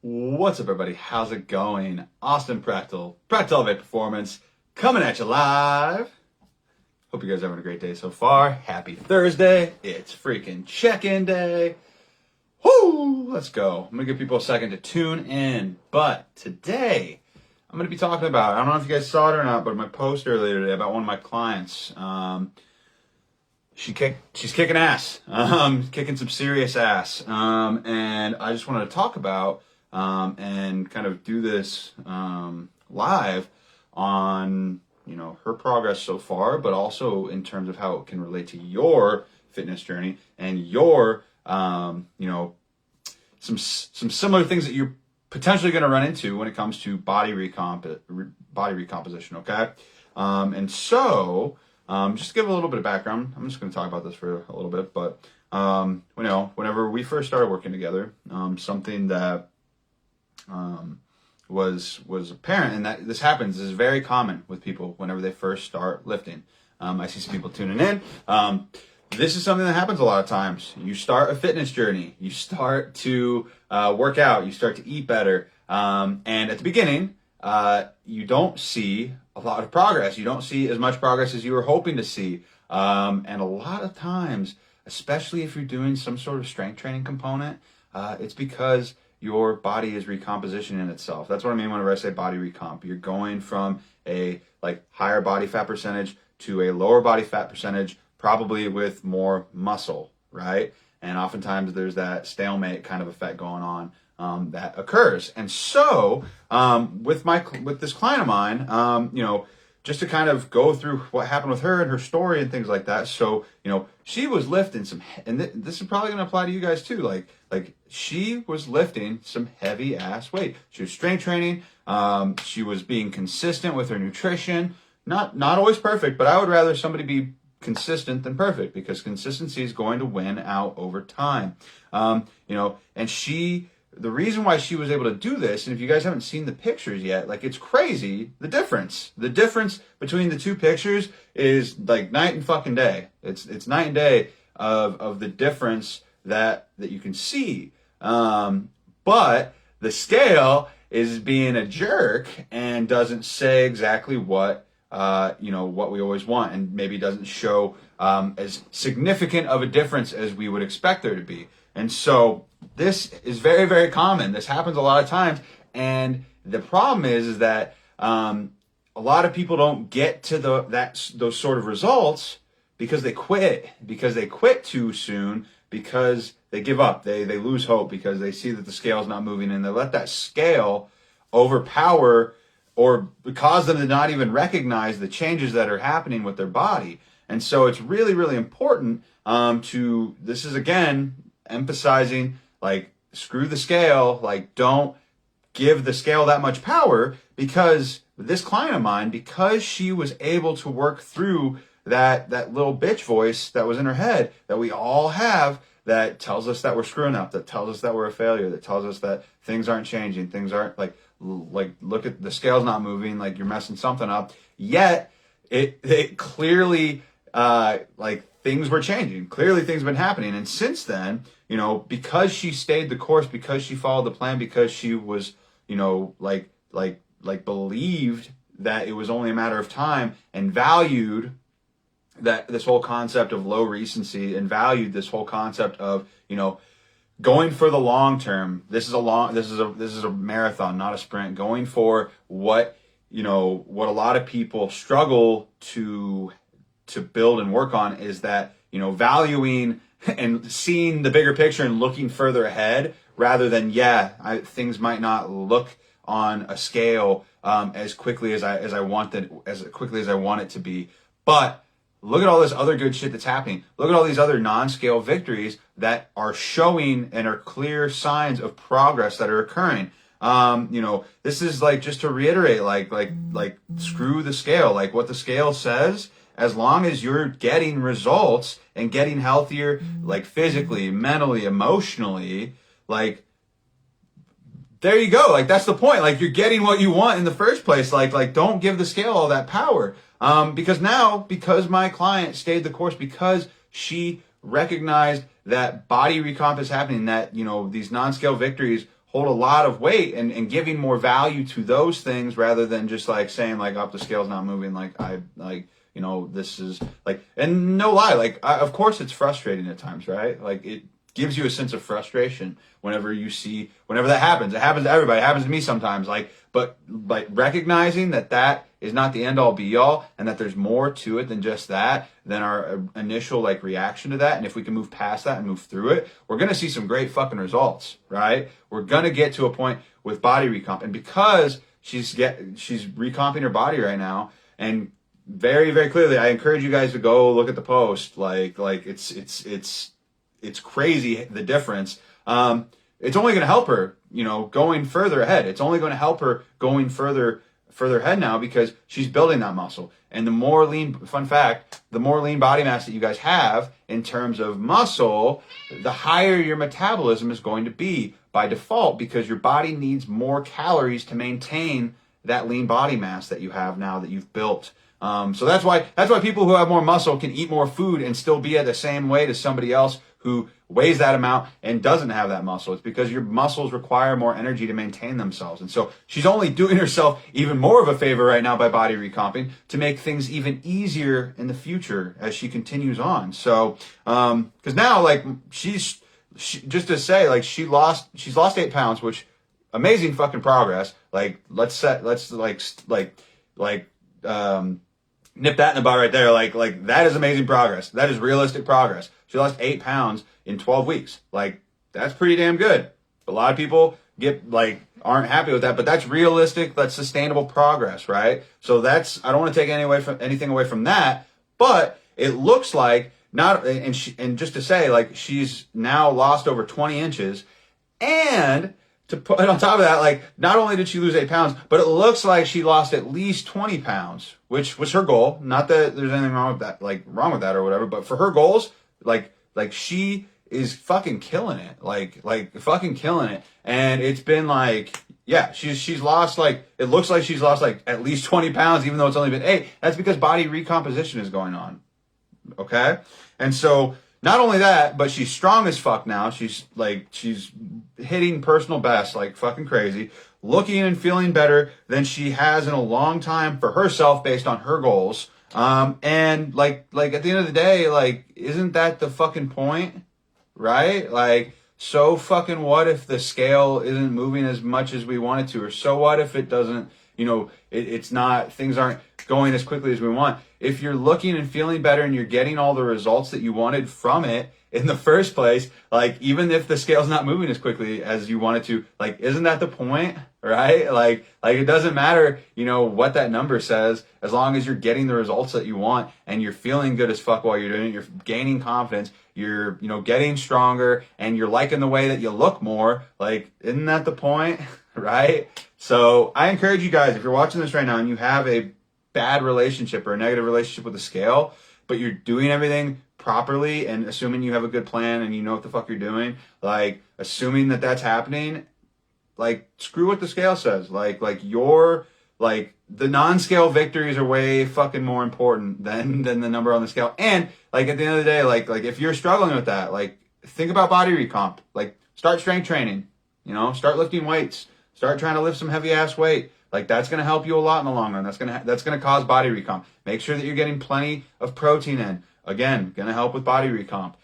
What's up, everybody? How's it going? Austin Practical Elevate Performance, coming at you live. Hope you guys are having a great day so far. Happy Thursday. It's freaking check-in day. Woo! Let's go. I'm going to give people a second to tune in. But today, I'm going to be talking about, I don't know if you guys saw it or not, but my post earlier today about one of my clients. She's kicking ass, kicking some serious ass. And I just wanted to talk about and kind of do this live on, her progress so far, but also in terms of how it can relate to your fitness journey and your, some similar things that you're potentially going to run into when it comes to body recomposition. Okay, and so just to give a little bit of background, I'm just going to talk about this for a little bit, but whenever we first started working together, something that was apparent, and that this happens, is very common with people whenever they first start lifting. I see some people tuning in. This is something that happens a lot of times. You start a fitness journey, you start to work out, you start to eat better, and at the beginning, you don't see a lot of progress. You don't see as much progress as you were hoping to see, and a lot of times, especially if you're doing some sort of strength training component, it's because your body is recompositioning itself. That's what I mean whenever I say body recomp. You're going from a higher body fat percentage to a lower body fat percentage, probably with more muscle, right? And oftentimes there's that stalemate kind of effect going on that occurs. And so with this client of mine, just to kind of go through what happened with her and her story and things like that. So, she was lifting some, and this is probably going to apply to you guys too. Like she was lifting some heavy ass weight. She was strength training. She was being consistent with her nutrition. Not always perfect, but I would rather somebody be consistent than perfect, because consistency is going to win out over time. And the reason why she was able to do this, and if you guys haven't seen the pictures yet, it's crazy. The difference between the two pictures is like night and fucking day. It's night and day of the difference that you can see. But the scale is being a jerk and doesn't say exactly what what we always want, and maybe doesn't show as significant of a difference as we would expect there to be. And so this is very, very common. This happens a lot of times. And the problem is that a lot of people don't get to those sort of results because they quit too soon, because they give up, they lose hope, because they see that the scale's not moving, and they let that scale overpower or cause them to not even recognize the changes that are happening with their body. And so it's really, really important this is again emphasizing, screw the scale, don't give the scale that much power, because this client of mine, because she was able to work through that little bitch voice that was in her head that we all have, that tells us that we're screwing up, that tells us that we're a failure, that tells us that things aren't changing, things aren't look at the scale's not moving, you're messing something up. Yet it clearly things were changing. Clearly things have been happening. And since then, because she stayed the course, because she followed the plan, because she was, believed that it was only a matter of time, and valued that this whole concept of low recency, and valued this whole concept of, going for the long term. This is a marathon, not a sprint. Going for what a lot of people struggle to build and work on, is that, valuing and seeing the bigger picture and looking further ahead, rather than, things might not look on a scale as quickly as I want it to be. But look at all this other good shit that's happening. Look at all these other non-scale victories that are showing and are clear signs of progress that are occurring. This is just to reiterate, screw the scale. What the scale says, as long as you're getting results and getting healthier, physically, mentally, emotionally, there you go. That's the point. You're getting what you want in the first place. Don't give the scale all that power. Because my client stayed the course, because she recognized that body recomp is happening, that, these non-scale victories hold a lot of weight, and giving more value to those things rather than just like saying like, oh, the scale's not moving. Like I like, you know, this is like, and no lie, like of course it's frustrating at times, right? Like it gives you a sense of frustration whenever that happens. It happens to everybody. It happens to me sometimes. But recognizing that is not the end all be all, and that there's more to it than just that, than our initial like reaction to that. And if we can move past that and move through it, we're going to see some great fucking results, right? We're going to get to a point with body recomp. And because she's recomping her body right now, and very, very clearly, I encourage you guys to go look at the post. Like it's crazy, the difference. It's only going to help her, you know, going further ahead. It's only going to help her going further ahead now, because she's building that muscle. And the more lean body mass that you guys have in terms of muscle, the higher your metabolism is going to be by default, because your body needs more calories to maintain that lean body mass that you have now that you've built. So that's why people who have more muscle can eat more food and still be at the same weight as somebody else who weighs that amount and doesn't have that muscle. It's because your muscles require more energy to maintain themselves. And so she's only doing herself even more of a favor right now by body recomping to make things even easier in the future as she continues on. So, cause now like she's just to say, like she's lost 8 pounds, which amazing fucking progress. Like let's nip that in the butt right there. Like that is amazing progress. That is realistic progress. She lost 8 pounds in 12 weeks. Like that's pretty damn good. A lot of people aren't happy with that, but that's realistic. That's sustainable progress, right? So I don't want to take anything away from that, but it looks like and just to say, like she's now lost over 20 inches, and to put on top of that, like not only did she lose 8 pounds, but it looks like she lost at least 20 pounds, which was her goal. Not that there's anything wrong with that or whatever, but for her goals, like she is fucking killing it, like fucking killing it. And it's been like, yeah, she's lost, like, it looks like she's lost like at least 20 pounds, even though it's only been 8. That's because body recomposition is going on. Okay. And so not only that, but she's strong as fuck now. She's hitting personal best like fucking crazy, looking and feeling better than she has in a long time for herself based on her goals. And like at the end of the day, like, isn't that the fucking point? Right? Like, so fucking what if the scale isn't moving as much as we want it to? Or so what if it doesn't, things aren't going as quickly as we want? If you're looking and feeling better and you're getting all the results that you wanted from it in the first place, like, even if the scale's not moving as quickly as you want it to, like, isn't that the point? Right? Like it doesn't matter, what that number says, as long as you're getting the results that you want and you're feeling good as fuck while you're doing it, you're gaining confidence, you're, getting stronger, and you're liking the way that you look more. Like, isn't that the point? Right? So I encourage you guys, if you're watching this right now and you have a bad relationship or a negative relationship with the scale, but you're doing everything properly and assuming you have a good plan and you know what the fuck you're doing, like, assuming that that's happening, like, screw what the scale says. The non-scale victories are way fucking more important than the number on the scale. And like, at the end of the day, like if you're struggling with that, like, think about body recomp. Like, start strength training, start lifting weights, start trying to lift some heavy ass weight. Like, that's going to help you a lot in the long run. That's going to cause body recomp. Make sure that you're getting plenty of protein in. Again, going to help with body recomp.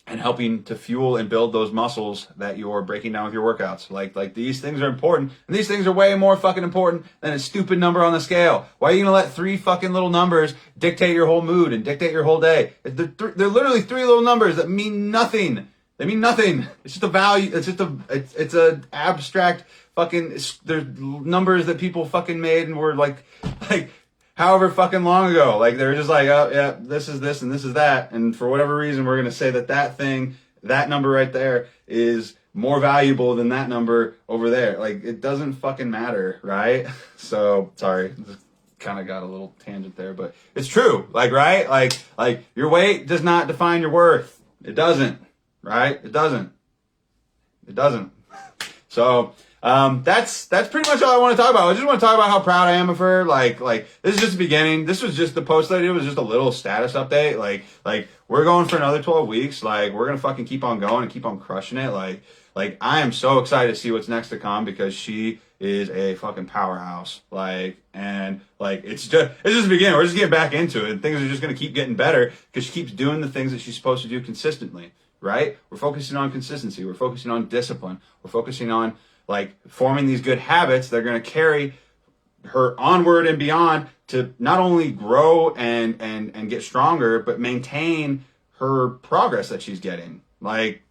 And helping to fuel and build those muscles that you're breaking down with your workouts. Like these things are important. And these things are way more fucking important than a stupid number on the scale. Why are you going to let 3 fucking little numbers dictate your whole mood and dictate your whole day? They're literally 3 little numbers that mean nothing. They mean nothing. It's just a value. It's a abstract fucking, there's numbers that people fucking made and were like however fucking long ago. Like, they're just like, oh yeah, this is this and this is that. And for whatever reason, we're going to say that number right there is more valuable than that number over there. Like, it doesn't fucking matter, right? So, sorry. Just kind of got a little tangent there, but it's true. Like, right? Like your weight does not define your worth. It doesn't, right? It doesn't. So that's pretty much all I want to talk about. I just want to talk about how proud I am of her. Like this is just the beginning. This was just the post that I did was just a little status update. Like we're going for another 12 weeks. Like we're gonna fucking keep on going and keep on crushing it. Like I am so excited to see what's next to come because she is a fucking powerhouse. It's just the beginning. We're just getting back into it, and things are just gonna keep getting better because she keeps doing the things that she's supposed to do consistently. Right? We're focusing on consistency. We're focusing on discipline. We're focusing on like forming these good habits that are going to carry her onward and beyond to not only grow and get stronger, but maintain her progress that she's getting. Like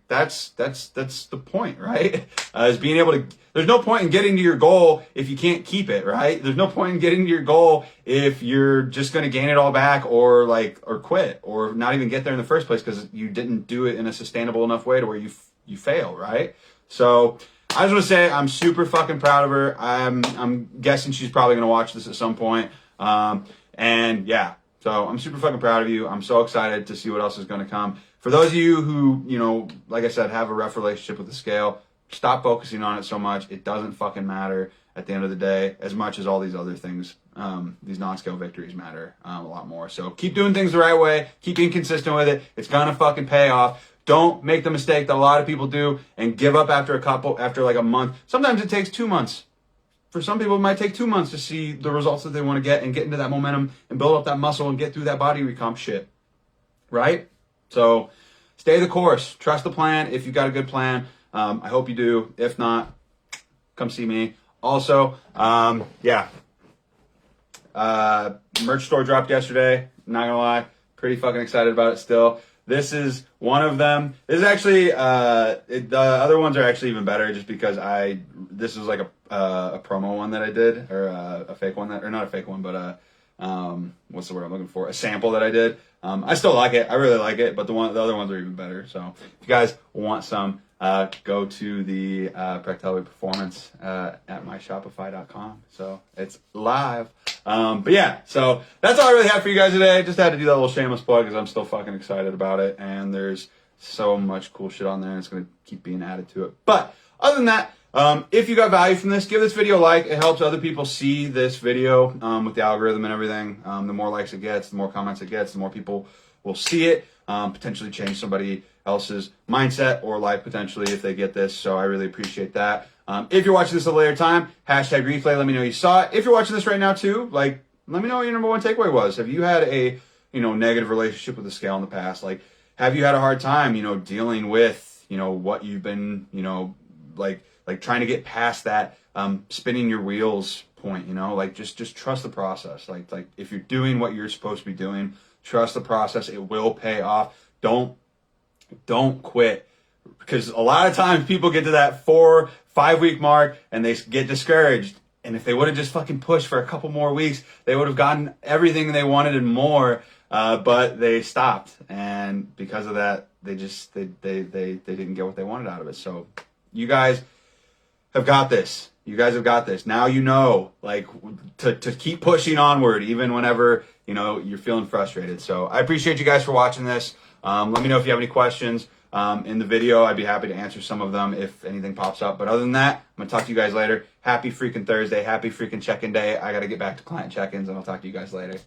that's the point, right? Is being able to. There's no point in getting to your goal if you can't keep it, right? There's no point in getting to your goal if you're just going to gain it all back or quit or not even get there in the first place because you didn't do it in a sustainable enough way to where you fail, right? So I just want to say I'm super fucking proud of her. I'm guessing she's probably going to watch this at some point. And yeah, so I'm super fucking proud of you. I'm so excited to see what else is going to come. For those of you who, like I said, have a rough relationship with the scale, stop focusing on it so much. It doesn't fucking matter at the end of the day as much as all these other things. These non-scale victories matter a lot more. So keep doing things the right way. Keep being consistent with it. It's going to fucking pay off. Don't make the mistake that a lot of people do and give up after like a month. Sometimes it takes 2 months. For some people, it might take 2 months to see the results that they want to get and get into that momentum and build up that muscle and get through that body recomp shit. Right? So stay the course. Trust the plan if you've got a good plan. I hope you do. If not, come see me. Also, merch store dropped yesterday. Not gonna lie. Pretty fucking excited about it still. This is one of them. This is actually, the other ones are actually even better just because this was like a promo one that I did, or a fake one or not a fake one, but what's the word I'm looking for? A sample that I did. I still like it. I really like it, but the other ones are even better. So if you guys want some, go to the Practicality Performance at myshopify.com. So it's live. But yeah, so that's all I really have for you guys today. Just had to do that little shameless plug because I'm still fucking excited about it. And there's so much cool shit on there and it's going to keep being added to it. But other than that, if you got value from this, give this video a like. It helps other people see this video with the algorithm and everything. The more likes it gets, the more comments it gets, the more people will see it, potentially change somebody else's mindset or life potentially if they get this. So I really appreciate that. If you're watching this at a later time, hashtag replay, let me know you saw it. If you're watching this right now too, let me know what your number one takeaway was. Have you had a, negative relationship with the scale in the past? Like, have you had a hard time, dealing with, what you've been, like trying to get past that spinning your wheels point, just trust the process. Like if you're doing what you're supposed to be doing, trust the process. It will pay off. Don't quit, because a lot of times people get to that 4-5 week mark and they get discouraged. And if they would have just fucking pushed for a couple more weeks, they would have gotten everything they wanted and more. But they stopped, and because of that, they didn't get what they wanted out of it. So you guys have got this. You guys have got this. Now to keep pushing onward, even whenever you're feeling frustrated. So I appreciate you guys for watching this. Let me know if you have any questions in the video. I'd be happy to answer some of them if anything pops up. But other than that, I'm gonna talk to you guys later. Happy freaking Thursday. Happy freaking check-in day. I gotta get back to client check-ins, and I'll talk to you guys later.